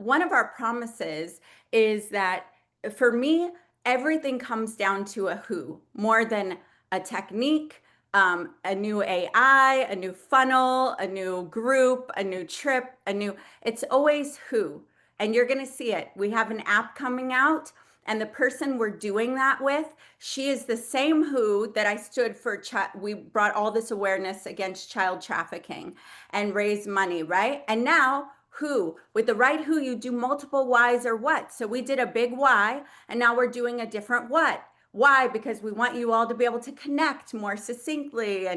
one of our promises is that for me, everything comes down to a who more than a technique, a new AI, a new funnel, a new group, a new trip, it's always who. And you're going to see it. We have an app coming out, and the person we're doing that with, she is the same who that I stood for. We brought all this awareness against child trafficking and raise money, right? And now, who, with the right who, you do multiple whys or what. So we did a big why, and now we're doing a different what. Why? Because we want you all to be able to connect more succinctly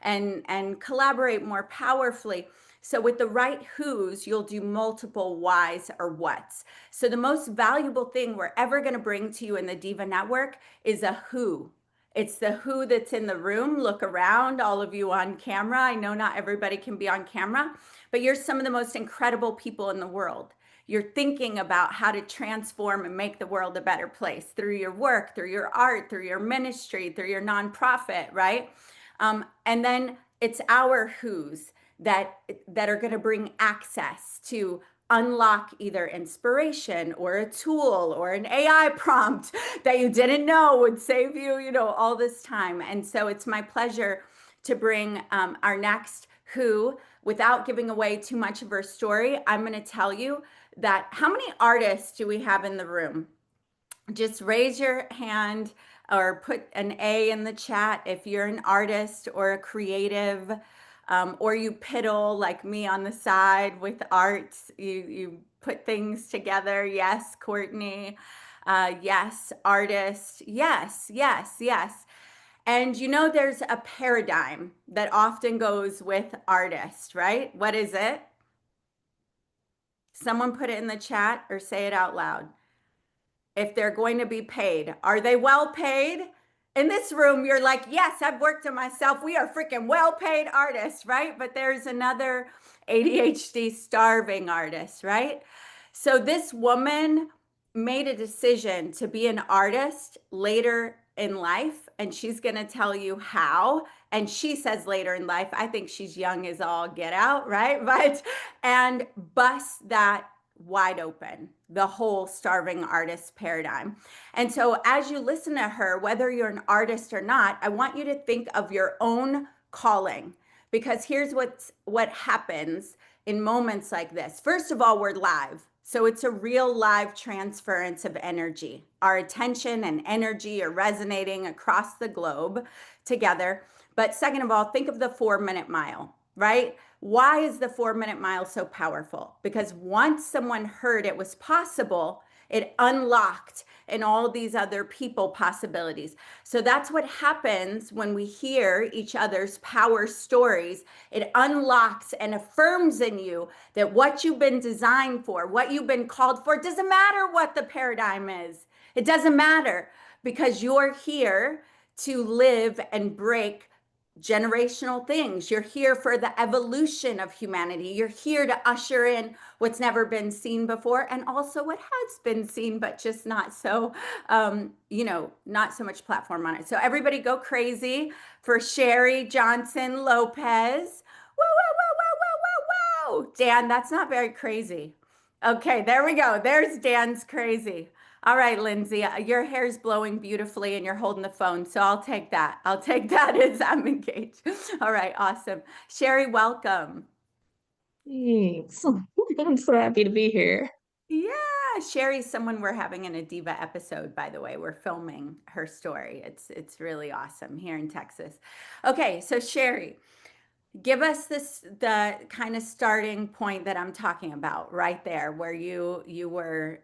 and collaborate more powerfully. So with the right who's, you'll do multiple whys or whats. So the most valuable thing we're ever going to bring to you in the Diva Network is a who. It's the who that's in the room. Look around, all of you on camera. I know not everybody can be on camera, but you're some of the most incredible people in the world. You're thinking about how to transform and make the world a better place through your work, through your art, through your ministry, through your nonprofit, right? And then it's our who's that are going to bring access to unlock either inspiration or a tool or an AI prompt that you didn't know would save you, all this time. And so it's my pleasure to bring our next who. Without giving away too much of her story, I'm going to tell you that how many artists do we have in the room? Just raise your hand or put an A in the chat if you're an artist or a creative, or you piddle like me on the side with art. You put things together. Yes, Courtney. Yes, artist. Yes, yes, yes. And there's a paradigm that often goes with artist, right? What is it? Someone put it in the chat or say it out loud. If they're going to be paid, are they well paid? In this room, you're like, yes, I've worked on myself. We are freaking well paid artists, right? But there's another ADHD starving artist, right? So this woman made a decision to be an artist later in life, and she's going to tell you how. And she says later in life, I think she's young as all get out, right? And bust that wide open, the whole starving artist paradigm. And so as you listen to her, whether you're an artist or not, I want you to think of your own calling, because here's what happens in moments like this. First of all, we're live. So it's a real live transference of energy. Our attention and energy are resonating across the globe together. But second of all, think of the 4-minute mile, right? Why is the 4-minute mile so powerful? Because once someone heard it was possible, it unlocked in all these other people possibilities. So that's what happens when we hear each other's power stories. It unlocks and affirms in you that what you've been designed for, what you've been called for, doesn't matter what the paradigm is. It doesn't matter, because you're here to live and break generational things. You're here for the evolution of humanity. You're here to usher in what's never been seen before, and also what has been seen, but just not so, not so much platform on it. So everybody go crazy for Sheri Johnson Lopez. Woo, woo, woo, woo, woo, woo, woo. Dan, that's not very crazy. Okay, there we go. There's Dan's crazy. All right, Lindsay, your hair's blowing beautifully and you're holding the phone. So I'll take that. I'll take that as I'm engaged. All right, awesome. Sheri, welcome. Thanks. I'm so happy to be here. Yeah, Sheri's someone we're having in a Diva episode, by the way. We're filming her story. It's really awesome here in Texas. Okay, so Sheri, give us the kind of starting point that I'm talking about right there, where you were.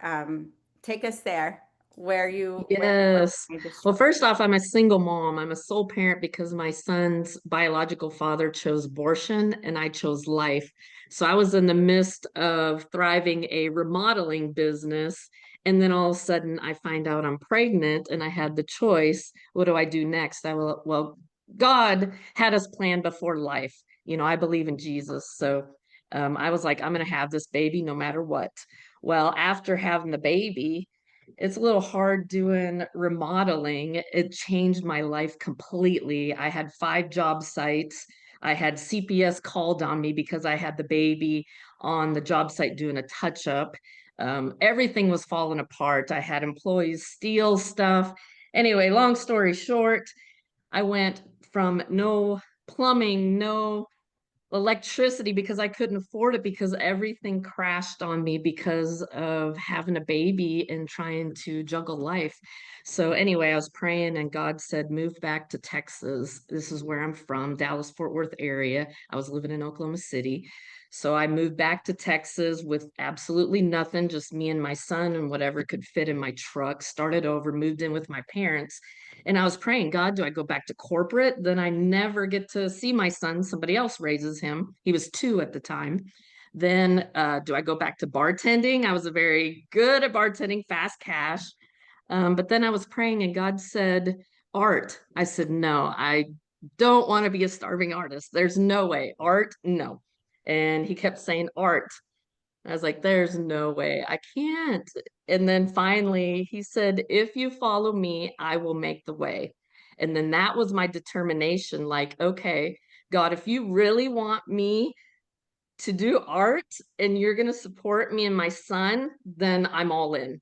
Take us there, where you were Yes. made this Well, choice. first off, I'm a single mom. I'm a sole parent because my son's biological father chose abortion and I chose life. So I was in the midst of thriving a remodeling business. And then all of a sudden I find out I'm pregnant and I had the choice. What do I do next? Well, God had us planned before life. I believe in Jesus. So I was like, I'm going to have this baby no matter what. Well, after having the baby, it's a little hard doing remodeling. It changed my life completely. I had 5 job sites. I had CPS called on me because I had the baby on the job site doing a touch up. Everything was falling apart. I had employees steal stuff. Anyway, long story short, I went from no plumbing, no electricity because I couldn't afford it because everything crashed on me because of having a baby and trying to juggle life. So anyway, I was praying and God said, move back to Texas. This is where I'm from, Dallas, Fort Worth area. I was living in Oklahoma City. So I moved back to Texas with absolutely nothing, just me and my son and whatever could fit in my truck, started over, moved in with my parents. And I was praying, God, do I go back to corporate? Then I never get to see my son. Somebody else raises him. He was 2 at the time. Then do I go back to bartending? I was a very good at bartending, fast cash. But then I was praying and God said, art. I said, no, I don't want to be a starving artist. There's no way. Art, no. And he kept saying art. I was like, there's no way, I can't. And then finally he said, if you follow me, I will make the way. And then that was my determination, like, okay, God, if you really want me to do art and you're going to support me and my son, then I'm all in.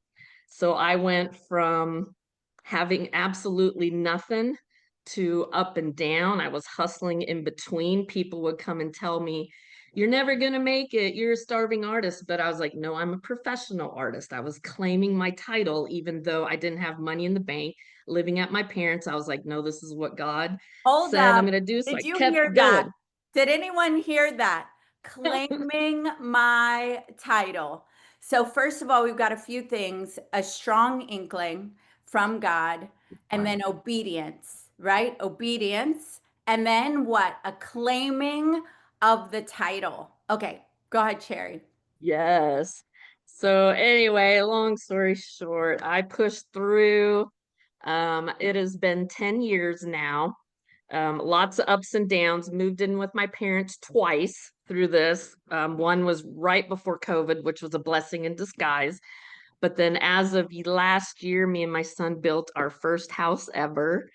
So I went from having absolutely nothing to up and down. I was hustling in between. People would come and tell me, you're never going to make it. You're a starving artist. But I was like, no, I'm a professional artist. I was claiming my title, even though I didn't have money in the bank, living at my parents'. I was like, no, this is what God Hold said I'm up. going to do. So Did I you kept hear that? going. Did anyone hear that? Claiming my title. So, first of all, we've got a few things: a strong inkling from God, and then obedience, right? Obedience. And then what? A claiming of the title. Okay, go ahead, Sherry. Yes. So anyway, long story short, I pushed through. It has been 10 years now. Lots of ups and downs. Moved in with my parents twice through this. One was right before COVID, which was a blessing in disguise. But then as of last year, me and my son built our first house ever,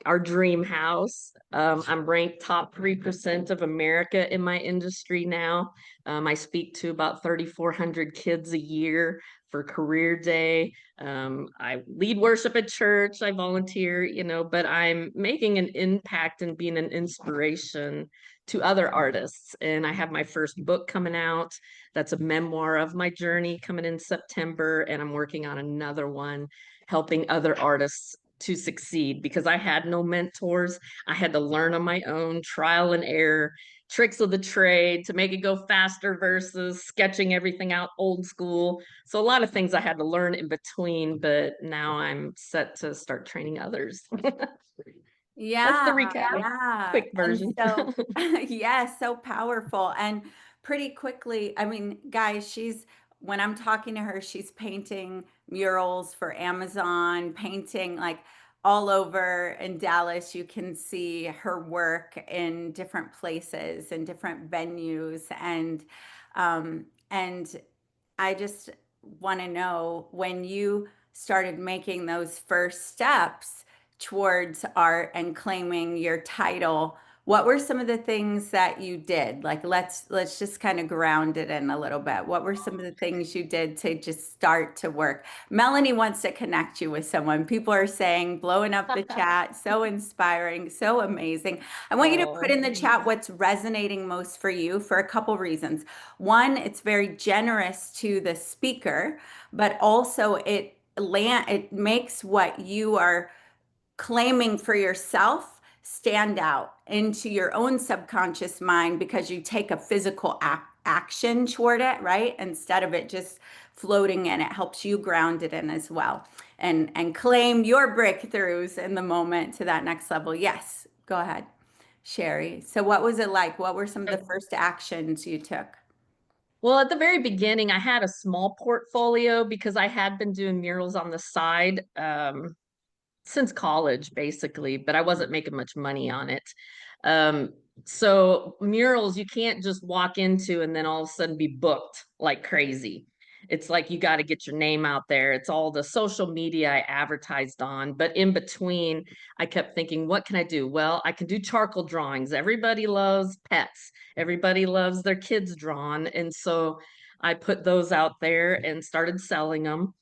our dream house. I'm ranked top 3% of America in my industry now. I speak to about 3,400 kids a year for Career Day. I lead worship at church. I volunteer, but I'm making an impact and being an inspiration to other artists. And I have my first book coming out. That's a memoir of my journey coming in September. And I'm working on another one helping other artists to succeed because I had no mentors. I had to learn on my own, trial and error, tricks of the trade to make it go faster versus sketching everything out old school. So a lot of things I had to learn in between, but now I'm set to start training others. That's Yeah, the recap. yeah. Quick And version. so, yeah, so powerful. And pretty quickly, I mean, guys, when I'm talking to her, she's painting murals for Amazon, painting like all over in Dallas. You can see her work in different places and different venues. And I just want to know when you started making those first steps towards art and claiming your title, what were some of the things that you did? Like let's just kind of ground it in a little bit. What were some of the things you did to just start to work? Melanie wants to connect you with someone. People are saying, blowing up the chat, so inspiring, so amazing. I want you to put Oh, in the chat what's resonating most for you for a couple reasons. One, it's very generous to the speaker, but also it makes what you are claiming for yourself stand out into your own subconscious mind because you take a physical action toward it, right? Instead of it just floating in, it helps you ground it in as well and claim your breakthroughs in the moment to that next level. Yes, go ahead, Sherry. So what was it like? What were some of the first actions you took? well, at the very beginning, I had a small portfolio because I had been doing murals on the side since college, basically, but I wasn't making much money on it. Um, so murals, you can't just walk into and then all of a sudden be booked like crazy. It's like you got to get your name out there. It's all the social media I advertised on. But in between, I kept thinking, what can I do? Well, I can do charcoal drawings. Everybody loves pets. Everybody loves their kids drawn. And so I put those out there and started selling them,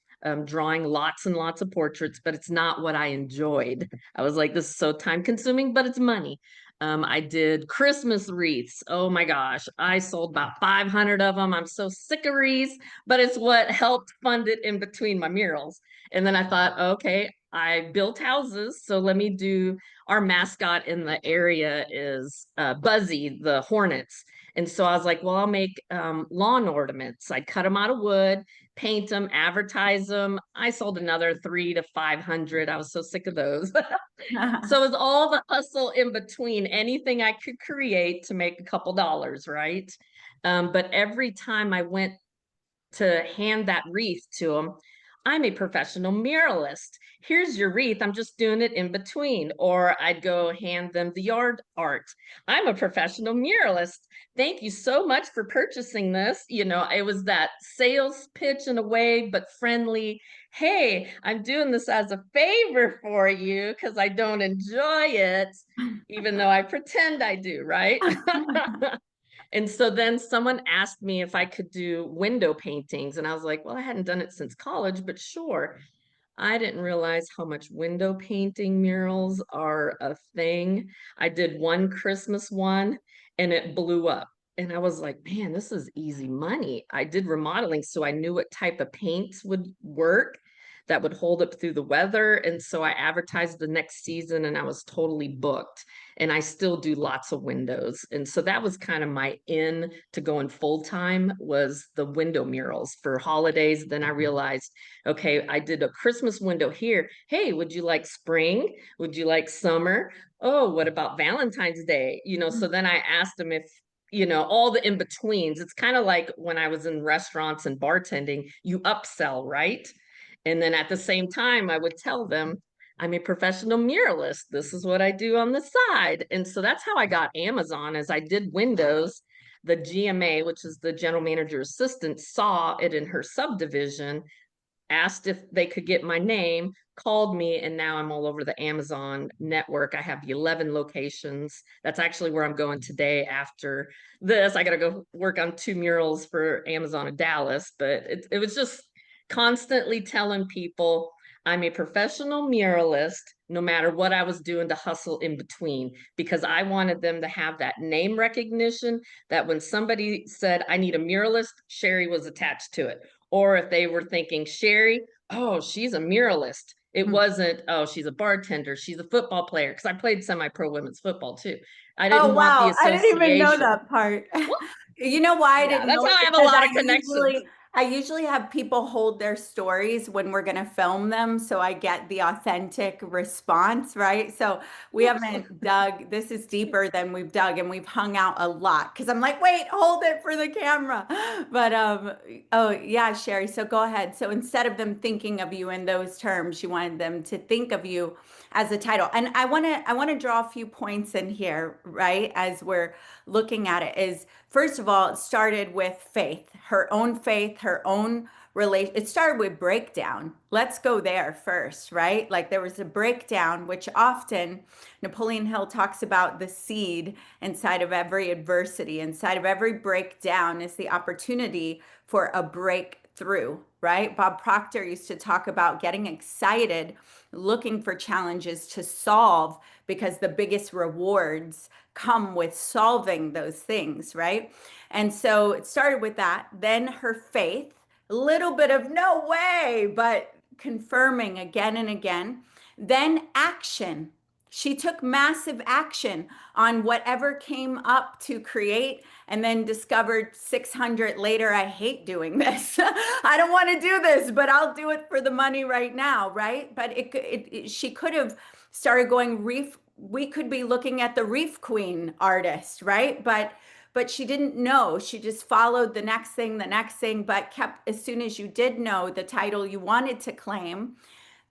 drawing lots and lots of portraits, but it's not what I enjoyed. I was like, this is so time consuming, but it's money. I did Christmas wreaths. Oh my gosh, I sold about 500 of them. I'm so sick of wreaths, but it's what helped fund it in between my murals. And then I thought, okay, I built houses, so let me do, our mascot in the area is Buzzy, the Hornets. And so I was like, well, I'll make lawn ornaments. I cut them out of wood, paint them, advertise them. I sold another 3 to 500. I was so sick of those. So it was all the hustle in between, anything I could create to make a couple dollars, right? But every time I went to hand that wreath to him, I'm a professional muralist. Here's your wreath. I'm just doing it in between. Or I'd go hand them the yard art. I'm a professional muralist. Thank you so much for purchasing this. You know, it was that sales pitch in a way, but friendly. Hey, I'm doing this as a favor for you because I don't enjoy it, even though I pretend I do, right? And so then someone asked me if I could do window paintings. And I was like, well, I hadn't done it since college, but sure. I didn't realize how much window painting murals are a thing. I did one Christmas one and it blew up. And I was like, man, this is easy money. I did remodeling, so I knew what type of paints would work that would hold up through the weather. And so I advertised the next season and I was totally booked. And I still do lots of windows. And so that was kind of my in to going full time, was the window murals for holidays. Then I realized, okay, I did a Christmas window here. Hey, would you like spring? Would you like summer? Oh, what about Valentine's Day? You know, so then I asked them if, you know, all the in betweens. It's kind of like when I was in restaurants and bartending, you upsell, right? And then at the same time, I would tell them, I'm a professional muralist. This is what I do on the side. And so that's how I got Amazon, as I did windows. The GMA, which is the general manager assistant, saw it in her subdivision, asked if they could get my name, called me, and now I'm all over the Amazon network. I have 11 locations. That's actually where I'm going today after this. I got to go work on 2 murals for Amazon in Dallas, but it was just constantly telling people I'm a professional muralist, no matter what I was doing to hustle in between, because I wanted them to have that name recognition, that when somebody said, I need a muralist, Sheri was attached to it. Or if they were thinking Sheri, oh, she's a muralist. It wasn't, oh, she's a bartender, she's a football player, because I played semi-pro women's football too. I Oh, didn't want the wow. I didn't even know association. that part. Well, You know why I yeah, didn't that's know how it? I have a Because lot of connections. I usually have people hold their stories when we're going to film them, so I get the authentic response, right? So we haven't dug, this is deeper than we've dug, and we've hung out a lot because I'm like, wait, hold it for the camera. But oh yeah, Sheri, so go ahead. So instead of them thinking of you in those terms, you wanted them to think of you as a title. And I want to draw a few points in here, right? As we're looking at it, is first of all, it started with faith, her own relation. It started with breakdown. Let's go there first, right? Like there was a breakdown, which often Napoleon Hill talks about the seed inside of every adversity, inside of every breakdown is the opportunity for a breakthrough, right? Bob Proctor used to talk about getting excited, looking for challenges to solve because the biggest rewards come with solving those things, right? And so it started with that. Then her faith, a little bit of no way, but confirming again and again. Then action. She took massive action on whatever came up to create, and then discovered 600 later, I hate doing this. I don't want to do this, but I'll do it for the money right now, right? But she could have started going reef. We could be looking at the Reef Queen artist, right? But she didn't know. She just followed the next thing, but kept, as soon as you did know the title you wanted to claim,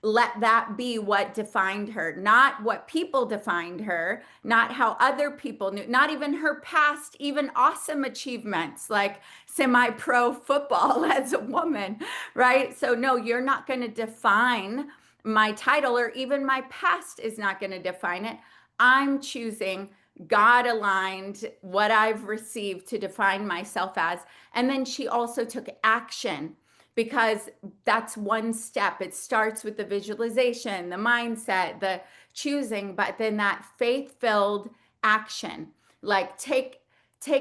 let that be what defined her, not what people defined her, not how other people knew, not even her past, even awesome achievements like semi pro football as a woman, right? So, no, you're not going to define my title, or even my past is not going to define it. I'm choosing God aligned what I've received to define myself as. And then she also took action, because that's one step. It starts with the visualization, the mindset, the choosing, but then that faith-filled action. Like take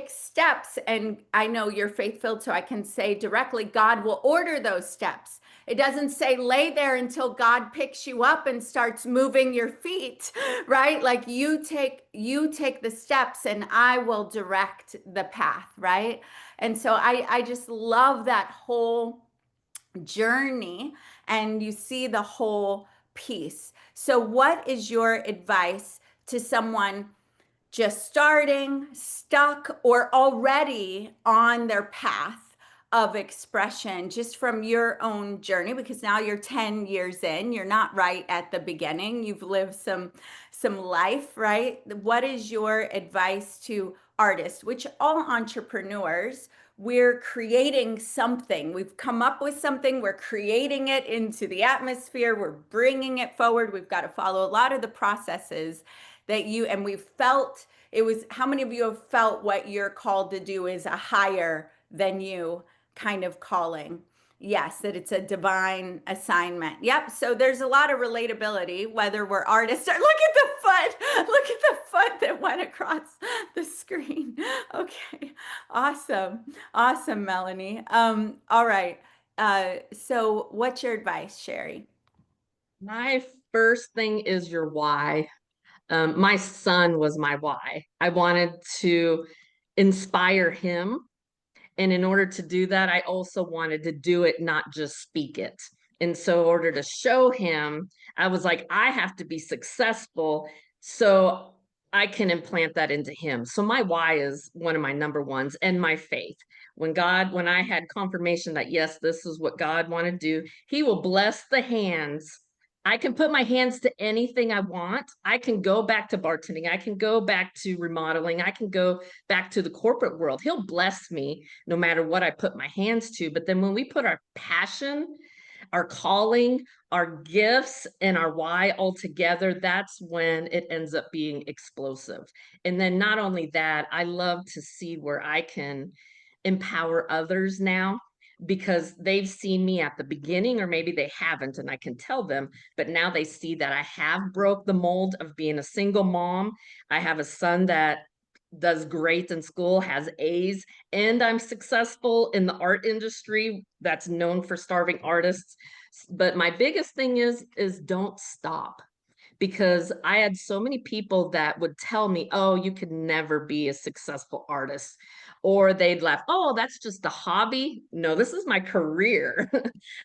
steps. And I know you're faith-filled, so I can say directly, God will order those steps. It doesn't say lay there until God picks you up and starts moving your feet, right? Like you take the steps and I will direct the path, right? And so I just love that whole journey, and you see the whole piece. So what is your advice to someone just starting, stuck, or already on their path of expression, just from your own journey? Because now you're 10 years in, you're not right at the beginning. You've lived some life, right? What is your advice to artists, which all entrepreneurs, we're creating something. We've come up with something, we're creating it into the atmosphere, we're bringing it forward. We've got to follow a lot of the processes that and we've felt it was, how many of you have felt what you're called to do is a higher than you kind of calling? Yes, that it's a divine assignment. Yep. So there's a lot of relatability, whether we're artists or look at the foot. Look at the foot that went across the screen. Okay. Awesome. Awesome, Melanie. All right. So what's your advice, Sheri? My first thing is your why. My son was my why. I wanted to inspire him. And in order to do that, I also wanted to do it, not just speak it. And so, in order to show him, I was like, I have to be successful so I can implant that into him. So, my why is one of my number ones, and my faith. When I had confirmation that, yes, this is what God wanted to do, He will bless the hands. I can put my hands to anything I want. I can go back to bartending. I can go back to remodeling. I can go back to the corporate world. He'll bless me no matter what I put my hands to. But then when we put our passion, our calling, our gifts, and our why all together, that's when it ends up being explosive. And then not only that, I love to see where I can empower others now, because they've seen me at the beginning, or maybe they haven't, and I can tell them, but now they see that I have broke the mold of being a single mom. I have a son that does great in school, has A's, and I'm successful in the art industry that's known for starving artists. But my biggest thing is don't stop, because I had so many people that would tell me, "Oh, you could never be a successful artist." Or they'd laugh, "Oh, that's just a hobby." No, this is my career.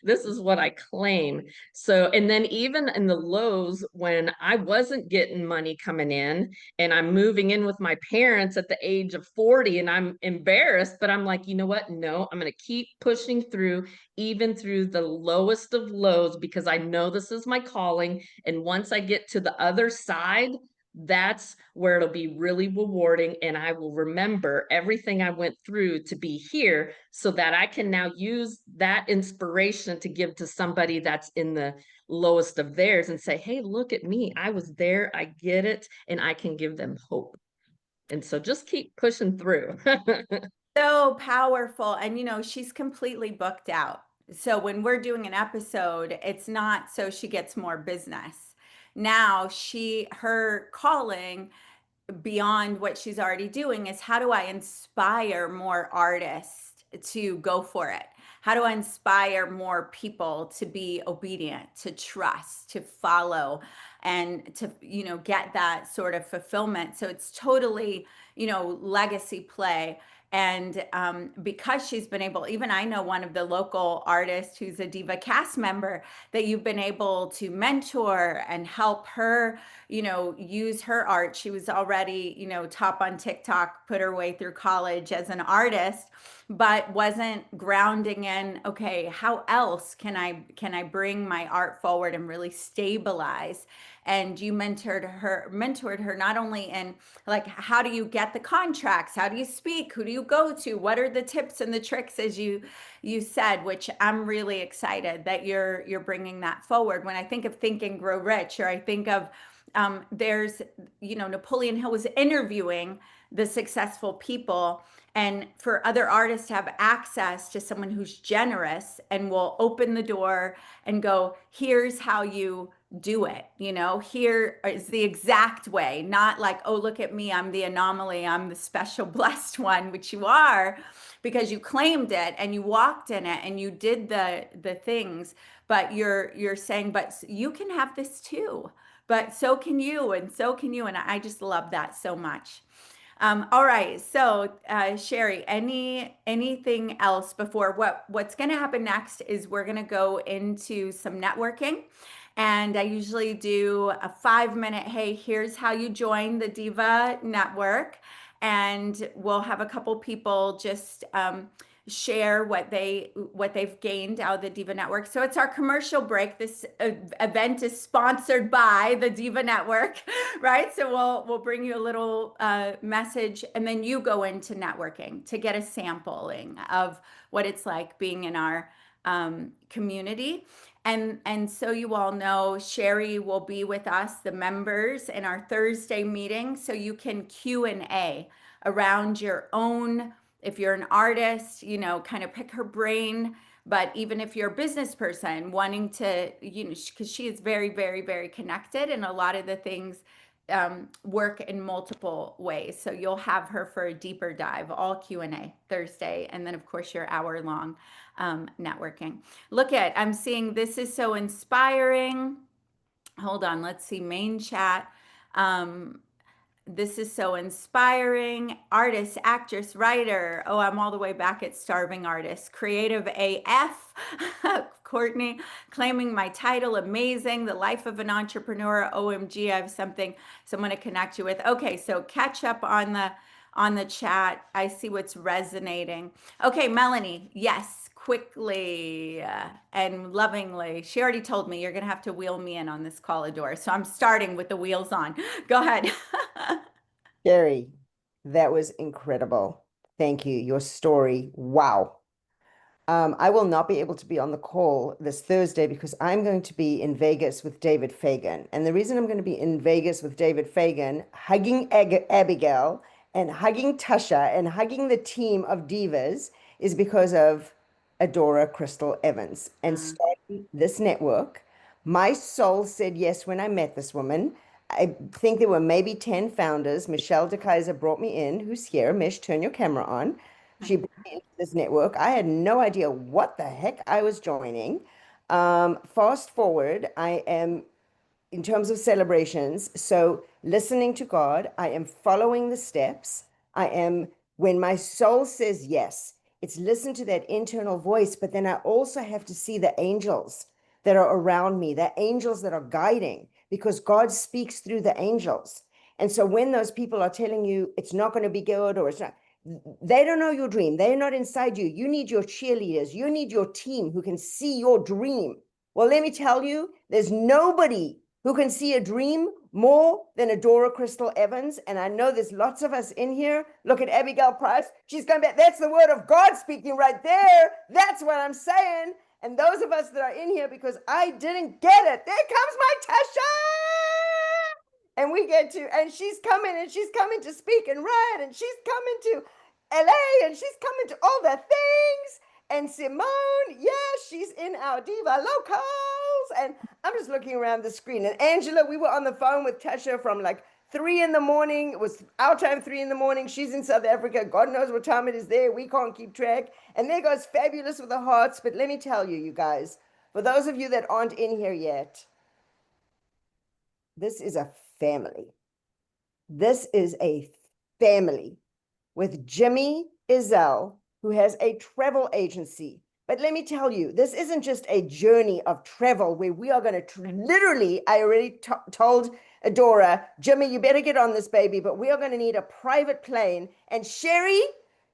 This is what I claim. So, and then even in the lows, when I wasn't getting money coming in and I'm moving in with my parents at the age of 40 and I'm embarrassed, but I'm like, you know what? No, I'm going to keep pushing through, even through the lowest of lows, because I know this is my calling. And once I get to the other side, that's where it'll be really rewarding. And I will remember everything I went through to be here, so that I can now use that inspiration to give to somebody that's in the lowest of theirs and say, hey, look at me. I was there. I get it. And I can give them hope. And so just keep pushing through. So powerful. And she's completely booked out. So when we're doing an episode, it's not so she gets more business. Now her calling beyond what she's already doing is, how do I inspire more artists to go for it? How do I inspire more people to be obedient, to trust, to follow, and to, get that sort of fulfillment? So it's totally, legacy play. And because she's been able, even I know one of the local artists who's a Diva cast member that you've been able to mentor and help her, use her art. She was already, top on TikTok, put her way through college as an artist, but wasn't grounding in, okay, how else can I bring my art forward and really stabilize? And you mentored her not only in, like, how do you get the contracts, how do you speak, who do you go to, what are the tips and the tricks, as you said, which I'm really excited that you're bringing that forward. When I think of Think and Grow Rich, or I think of There's, Napoleon Hill was interviewing the successful people, and for other artists to have access to someone who's generous and will open the door and go, here's how you do it. Here is the exact way, not like, oh, look at me, I'm the anomaly, I'm the special blessed one, which you are, because you claimed it and you walked in it and you did the things. But you're saying, but you can have this too, but so can you, and so can you. And I just love that so much. All right, so Sheri, anything else before what's going to happen next is we're going to go into some networking, and I usually do a 5-minute. Hey, here's how you join the Diva Network, and we'll have a couple people just share what they've gained out of the Diva Network. So it's our commercial break. This event is sponsored by the Diva Network, right? So we'll bring you a little message, and then you go into networking to get a sampling of what it's like being in our community. And so you all know, Sheri will be with us, the members, in our Thursday meeting, so you can Q&A around your own. If you're an artist, kind of pick her brain. But even if you're a business person wanting to, because she is very, very, very connected, and a lot of the things work in multiple ways. So you'll have her for a deeper dive, all Q&A Thursday. And then, of course, your hour-long networking. I'm seeing this is so inspiring. Hold on, let's see, main chat. This is so inspiring. Artist, actress, writer. Oh, I'm all the way back at starving artist. Creative AF. Courtney, claiming my title. Amazing. The life of an entrepreneur. OMG, I have someone to connect you with. Okay, so catch up on the chat. I see what's resonating. Okay, Melanie. Yes, quickly and lovingly. She already told me you're going to have to wheel me in on this call, Adore. So I'm starting with the wheels on. Go ahead. Sheri, that was incredible. Thank you. Your story. Wow. I will not be able to be on the call this Thursday because I'm going to be in Vegas with David Fagan. And the reason I'm going to be in Vegas with David Fagan, hugging Abigail and hugging Tasha and hugging the team of divas is because of Adora Crystal Evans and starting this network. My soul said yes when I met this woman. I think there were maybe 10 founders. Michelle DeKaiser brought me in, who's here. Mish, turn your camera on. She brought me into this network. I had no idea what the heck I was joining. Fast forward, I am in terms of celebrations. So listening to God, I am following the steps. When my soul says yes, it's listen to that internal voice, but then I also have to see the angels that are around me, the angels that are guiding, because God speaks through the angels. And so when those people are telling you it's not going to be good or it's not, they don't know your dream. They're not inside you. You need your cheerleaders. You need your team who can see your dream. Well, let me tell you, there's nobody who can see a dream more than Adora Crystal Evans. And I know there's lots of us in here. Look at Abigail Price. She's going back. That's the word of God speaking right there. That's what I'm saying. And those of us that are in here because I didn't get it. There comes my Tasha. And she's coming to speak and write, and she's coming to LA, and she's coming to all the things. And Simone, yes, she's in our Diva Locals. And I'm just looking around the screen. And Angela, we were on the phone with Tasha from like 3 in the morning. It was our time, 3 in the morning. She's in South Africa. God knows what time it is there. We can't keep track. And there goes Fabulous with the Hearts. But let me tell you, you guys, for those of you that aren't in here yet, this is a family. This is a family with Jimmy Izell, who has a travel agency. But let me tell you, this isn't just a journey of travel where we are going to literally, I already told Adora, Jimmy, you better get on this, baby, but we are going to need a private plane. And Sheri,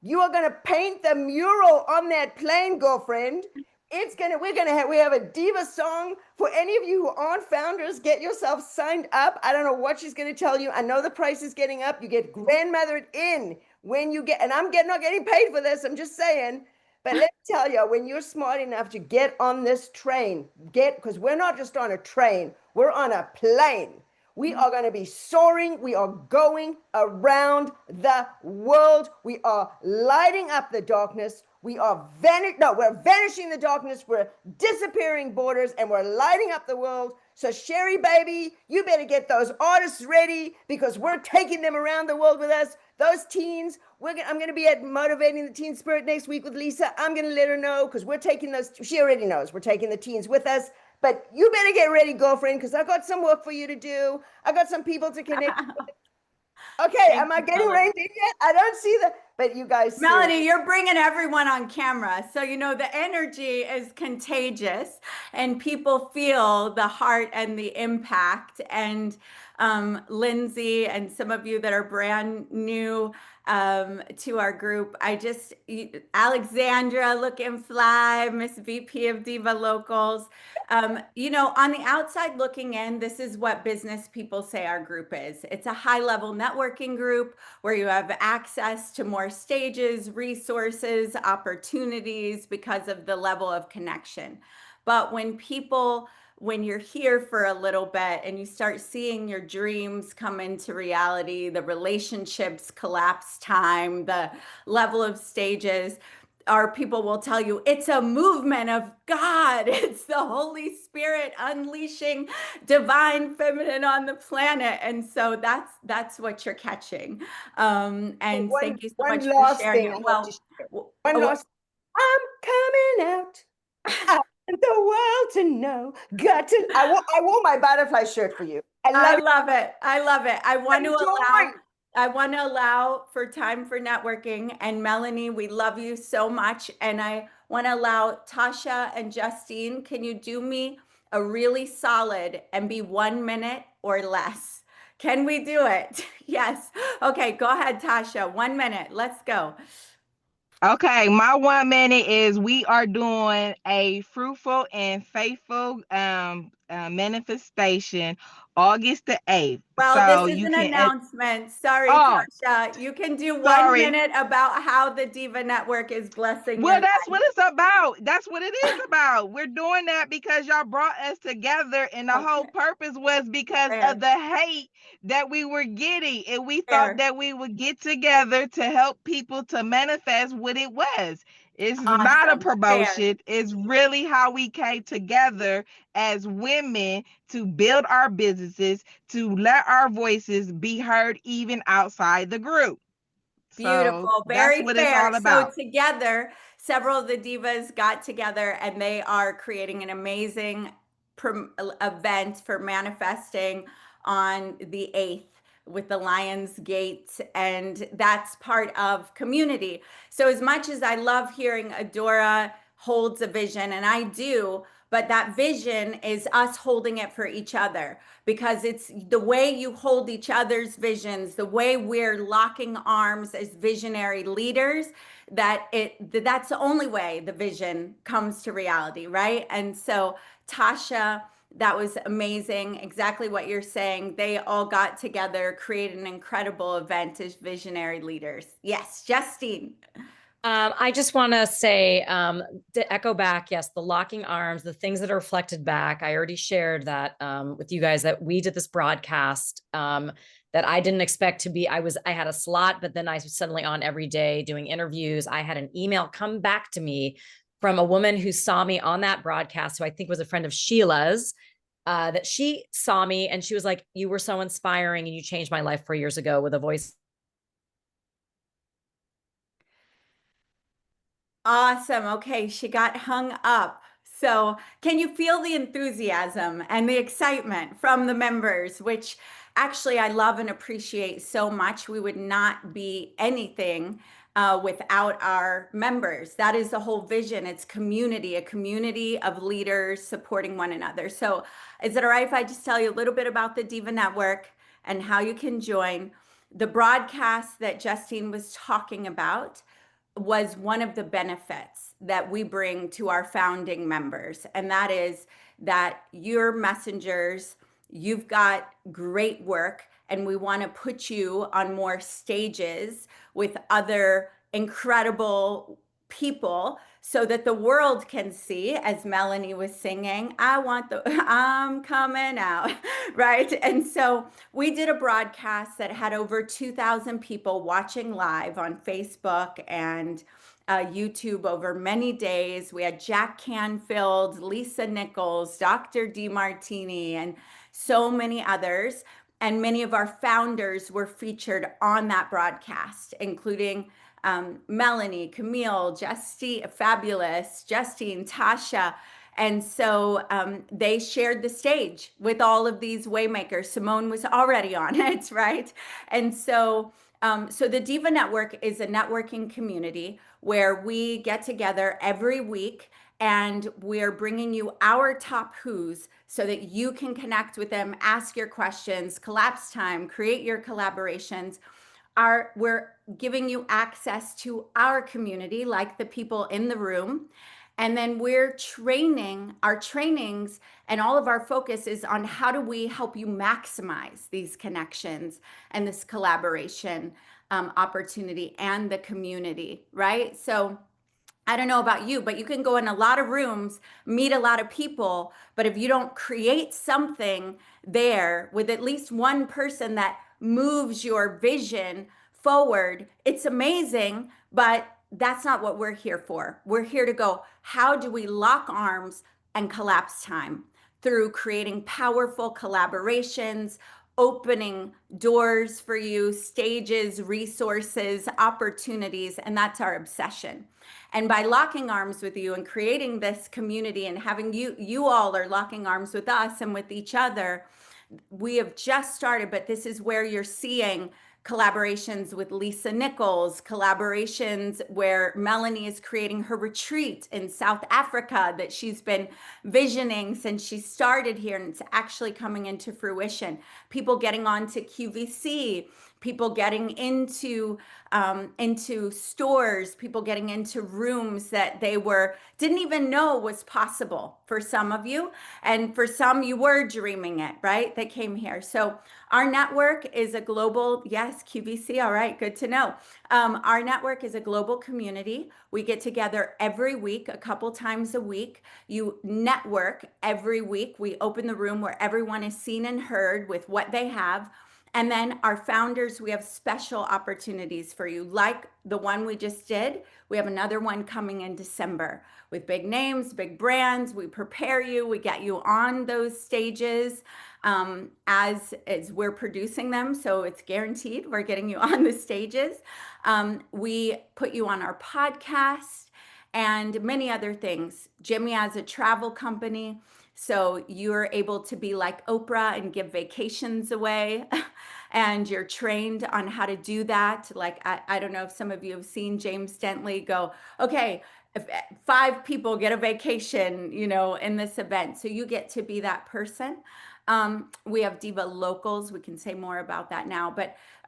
you are going to paint the mural on that plane, girlfriend. We have a diva song for any of you who aren't founders. Get yourself signed up. I don't know what she's going to tell you. I know the price is getting up. You get grandmothered in when you get, and I'm not getting paid for this. I'm just saying. But let me tell you, when you're smart enough to get on this train, because we're not just on a train, we're on a plane. We are going to be soaring. We are going around the world. We are lighting up the darkness. We're vanishing the darkness. We're disappearing borders, and we're lighting up the world. So Sheri, baby, you better get those artists ready, because we're taking them around the world with us. Those teens, I'm going to be at Motivating the Teen Spirit next week with Lisa. I'm going to let her know, because we're taking those. She already knows we're taking the teens with us. But you better get ready, girlfriend, because I got some work for you to do. I got some people to connect with. Okay, Thank am I you, getting Melanie. reined in yet? I don't see the, but you guys seriously. Melanie, you're bringing everyone on camera. So, you know, the energy is contagious and people feel the heart and the impact. And Lindsay and some of you that are brand new to our group, Alexandra looking fly, Miss VP of Diva Locals. You know, on the outside looking in, this is what business people say our group is. It's a high level networking group where you have access to more stages, resources, opportunities because of the level of connection. But when you're here for a little bit and you start seeing your dreams come into reality, the relationships collapse time, the level of stages, our people will tell you it's a movement of God. It's the Holy Spirit unleashing divine feminine on the planet. And so that's what you're catching. And thank you so One much for last sharing thing it. I have to Well, share. One last. I'm coming out. I want the world to know. I wore my butterfly shirt for you. I I love it. love it. I love it. Joy. I want to allow for time for networking. And Melanie, we love you so much. And I want to allow Tasha and Justine, can you do me a really solid and be 1 minute or less? Can we do it? Yes. Okay, go ahead, Tasha. 1 minute. Let's go. Okay, my 1 minute is we are doing a fruitful and faithful manifestation August the 8th. Well, this So is you an can announcement. Sorry, oh, Tasha. You can do one sorry. minute about how the Diva Network is blessing your Well, that's life. what it's about. That's what it is about. We're doing that because y'all brought us together, and the whole Okay, purpose was because of fair, the hate that we were getting. And we thought fair. that we would get together to help people to manifest what it was. It's not a Awesome, fair. promotion, it's really how we came together as women to build our businesses, to let our voices be heard even outside the group. So Beautiful, that's very what it's fair. all So about. together, several of the divas got together and they are creating an amazing event for manifesting on the 8th with the Lions Gate, and that's part of community. So as much as I love hearing Adora holds a vision, and I do, but that vision is us holding it for each other, because it's the way you hold each other's visions, the way we're locking arms as visionary leaders, that's the only way the vision comes to reality, right? And so Tasha, that was amazing. Exactly what you're saying. They all got together, created an incredible event as visionary leaders. Yes, Justine. I just want to say, to echo back, yes, the locking arms, the things that are reflected back. I already shared that with you guys, that we did this broadcast that I didn't expect to be. I had a slot, but then I was suddenly on every day doing interviews. I had an email come back to me from a woman who saw me on that broadcast, who I think was a friend of Sheila's. That she saw me and she was like, "You were so inspiring and you changed my life 4 years ago with a voice." Awesome. Okay, she got hung up. So, can you feel the enthusiasm and the excitement from the members, which actually I love and appreciate so much? We would not be anything without our members. That is the whole vision. It's community, a community of leaders supporting one another. So, is it all right if I just tell you a little bit about the Diva Network and how you can join? The broadcast that Justine was talking about was one of the benefits that we bring to our founding members. And that is that you're messengers, you've got great work, and we want to put you on more stages with other incredible people so that the world can see, as Melanie was singing, I'm coming out, right? And so we did a broadcast that had over 2,000 people watching live on Facebook and YouTube over many days. We had Jack Canfield, Lisa Nichols, Dr. DeMartini, and so many others. And many of our founders were featured on that broadcast, including Melanie, Camille, Fabulous, Justine, Tasha. And so they shared the stage with all of these waymakers. Simone was already on it, right? And so the Diva Network is a networking community where we get together every week and we're bringing you our top who's so that you can connect with them, ask your questions, collapse time, create your collaborations. We're giving you access to our community, like the people in the room. And then we're training, our trainings and all of our focus is on how do we help you maximize these connections and this collaboration opportunity and the community, right? So I don't know about you, but you can go in a lot of rooms, meet a lot of people, but if you don't create something there with at least one person that moves your vision forward, it's amazing, but that's not what we're here for. We're here to go, how do we lock arms and collapse time through creating powerful collaborations, opening doors for you, stages, resources, opportunities, and that's our obsession. And by locking arms with you and creating this community and having you all are locking arms with us and with each other, we have just started, but this is where you're seeing collaborations with Lisa Nichols, collaborations where Melanie is creating her retreat in South Africa that she's been visioning since she started here, and it's actually coming into fruition. People getting onto QVC, people getting into stores, people getting into rooms that they didn't even know was possible for some of you. And for some, you were dreaming it, right? They came here. So our network is a global, yes, QVC, all right, good to know. Our network is a global community. We get together every week, a couple times a week. You network every week. We open the room where everyone is seen and heard with what they have. And then our founders, we have special opportunities for you, like the one we just did. We have another one coming in December with big names, big brands. We prepare you, we get you on those stages as we're producing them. So it's guaranteed we're getting you on the stages. We put you on our podcast and many other things. Jimmy has a travel company. So you're able to be like Oprah and give vacations away. And you're trained on how to do that. Like, I don't know if some of you have seen James Dentley go, okay, if 5 people get a vacation, in this event. So you get to be that person. We have Diva Locals. We can say more about that now,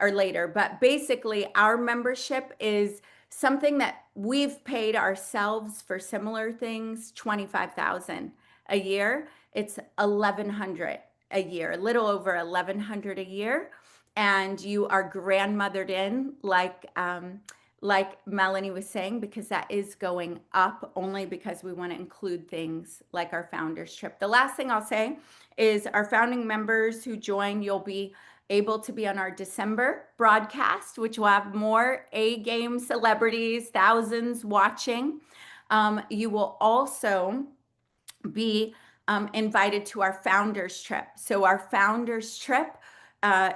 or later. But basically, our membership is something that we've paid ourselves for similar things, $25,000 a year. It's $1,100 a year, a little over $1,100 a year, and you are grandmothered in, like Melanie was saying, because that is going up only because we want to include things like our founders trip. The last thing I'll say is our founding members who join, you'll be able to be on our December broadcast, which will have more A-game celebrities, thousands watching. You will also be invited to our founders trip. So our founders trip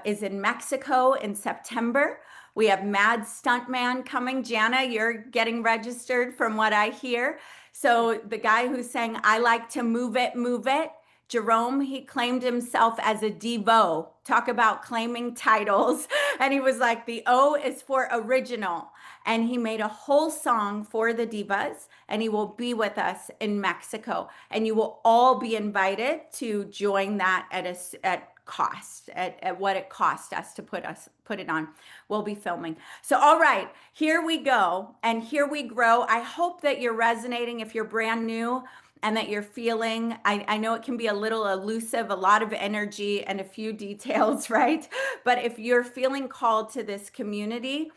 is in Mexico in September. We have Mad Stuntman coming. Jana, you're getting registered from what I hear. So the guy who's saying, I like to move it, Jerome, he claimed himself as a Devo. Talk about claiming titles. And he was like, the O is for original. And he made a whole song for the Divas, and he will be with us in Mexico. And you will all be invited to join that at cost, at what it cost us to put it on. We'll be filming. So, all right, here we go. And here we grow. I hope that you're resonating if you're brand new and that you're feeling, I know it can be a little elusive, a lot of energy and a few details, right? But if you're feeling called to this community,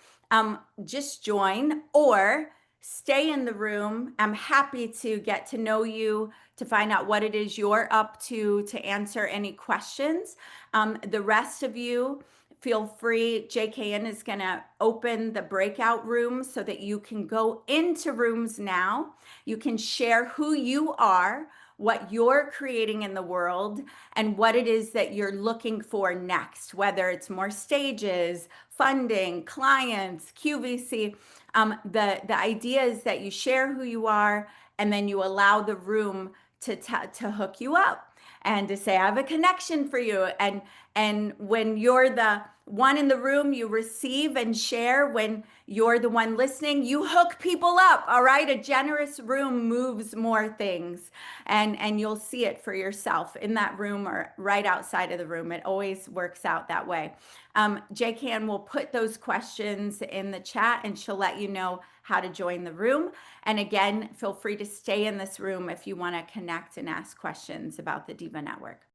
just join, or stay in the room. I'm happy to get to know you, to find out what it is you're up to answer any questions. The rest of you, feel free. JKN is going to open the breakout rooms so that you can go into rooms now. You can share who you are, what you're creating in the world, and what it is that you're looking for next, whether it's more stages, funding, clients, QVC. The idea is that you share who you are, and then you allow the room to hook you up and to say, I have a connection for you. And when you're the one in the room, you receive and share. When you're the one listening, you hook people up. All right. A generous room moves more things, and you'll see it for yourself in that room or right outside of the room. It always works out that way. JKN will put those questions in the chat, and she'll let you know how to join the room. And again, feel free to stay in this room if you want to connect and ask questions about the Diva Network.